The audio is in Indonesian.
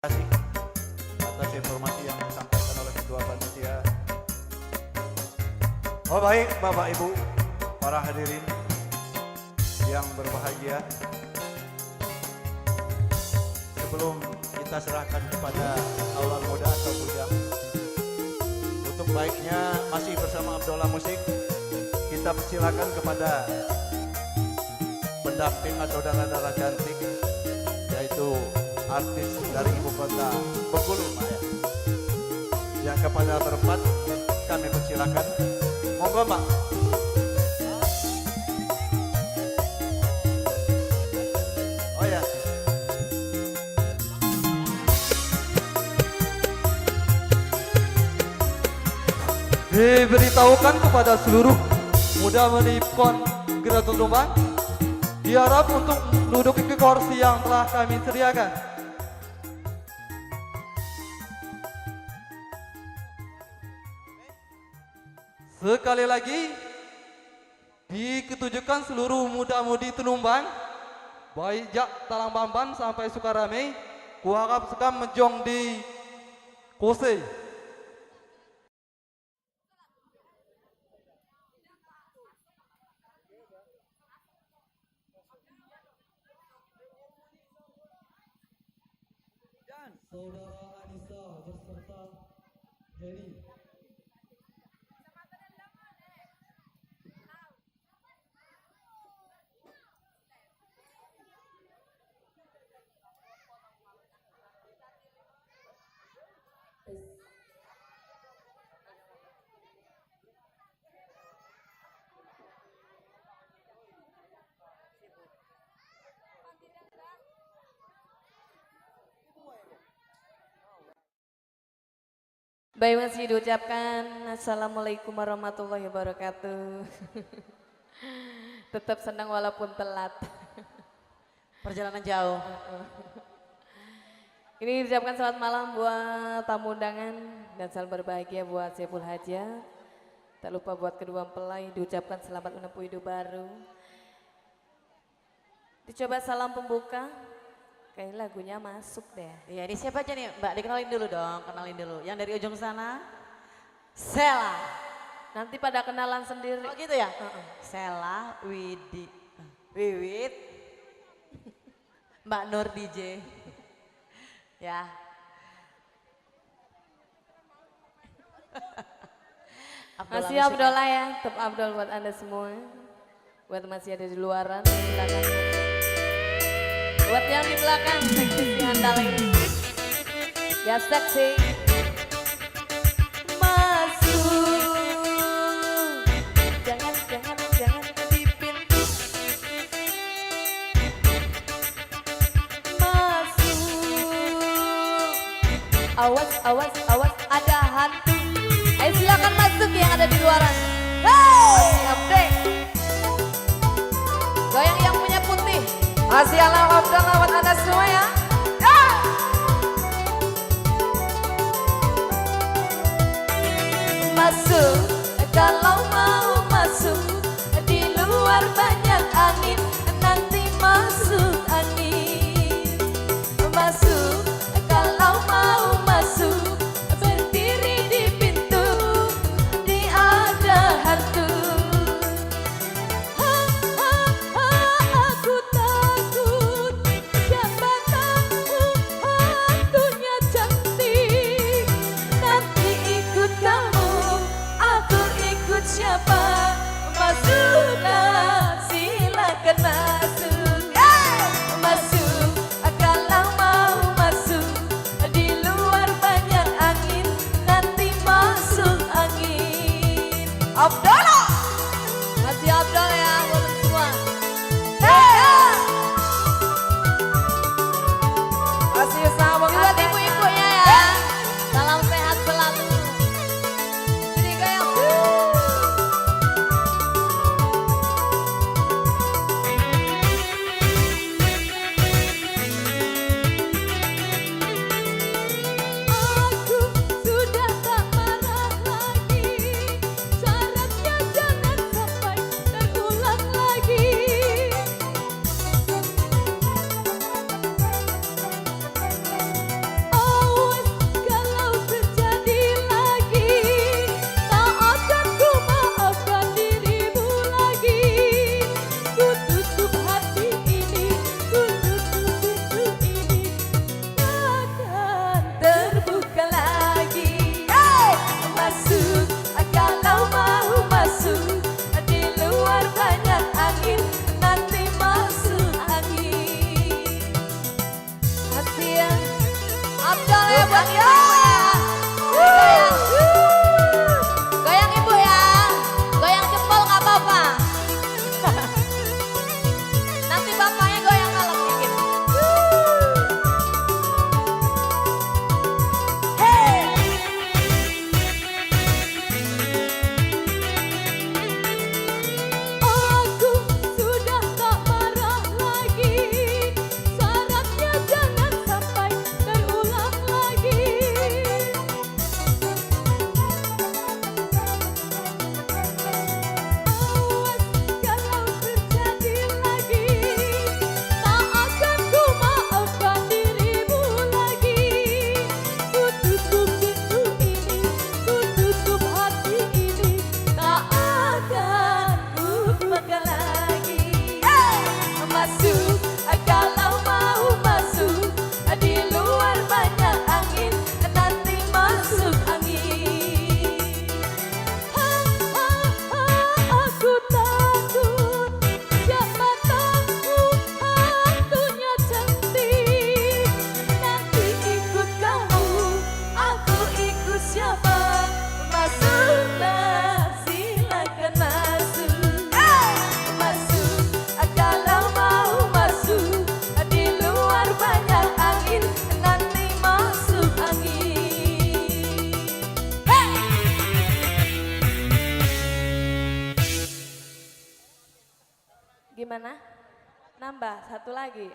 kasih atas informasi yang disampaikan oleh kedua panitia. Oh baik Bapak Ibu, para hadirin yang berbahagia. Sebelum kita serahkan kepada aula muda atau bujang, untuk baiknya masih bersama Abdullah Musik, kita persilakan kepada pendamping atau dara-dara cantik, yaitu artis dari ibu kota Bengkulu Maya. Yang kepada berempat kami persilakan, monggo Mbak. Oh ya. Diberitahukan kepada seluruh muda menipon Gerak Tumbang, diharap untuk duduk di kursi yang telah kami sediakan. Sekali lagi diketujukan seluruh muda-mudi Tunumbang, baik jak Talang Bamban sampai Sukarame, kuharap sekam menjong di kursi. Saudara Anissa beserta Heri. Baik, masih diucapkan Assalamualaikum warahmatullahi wabarakatuh. Tetap senang walaupun telat. Perjalanan jauh. Ini diucapkan selamat malam buat tamu undangan dan salam berbahagia buat Saiful Hajat. Tak lupa buat kedua mempelai diucapkan selamat menempuh hidup baru. Dicoba salam pembuka. Kayaknya lagunya masuk deh. Iya, ini siapa aja nih Mbak? Dikenalin dulu dong, kenalin dulu. Yang dari ujung sana, Sela. Nanti pada kenalan sendiri. Oh gitu ya? Sela, Wiwit, Mbak Nur DJ. Ya. Masih Abdullah ya, tetap Abdul buat Anda semua. Buat masih ada di luaran, silakan. Buat yang di belakang, seksi si handal ini. Ya seksi. Masuk. Jangan di pintu. Masuk. Awas, ada hantu. Ayo silakan masuk yang ada di luaran. Hey! Siap deh. Goyang yang punya putih. Masih Allah Abdullah buat Anda semua ya. Masuk, kalau mau masuk, di luar banyak angin, nanti masuk angin. Masuk, kalau mau masuk, berdiri di pintu, di ada hantu. Aku takut, siapa tahu hantunya cantik, nanti ikut kamu. Abdol ya buat ibu ya. Goyang. Goyang ibu ya. Goyang jempol nggak apa-apa. Nanti bapaknya goyang malam dikit. Aku sudah tak marah lagi, syaratnya jangan sampai terulang lagi. Awas kalau terjadi lagi, tak akan ku maafkan dirimu lagi. Ku tutup pintu ini, ku tutup hati ini, tak akan ku buka lagi. Masuk, kalau mau masuk, di luar banyak angin, nanti masuk angin. Aku takut, siapa tahu hantunya cantik, nanti ikut kamu, aku ikut siapa, masuklah silakan masuk. Masuk, kalau mau masuk, di luar banyak angin, nanti masuk angin. Gimana? Nambah satu lagi.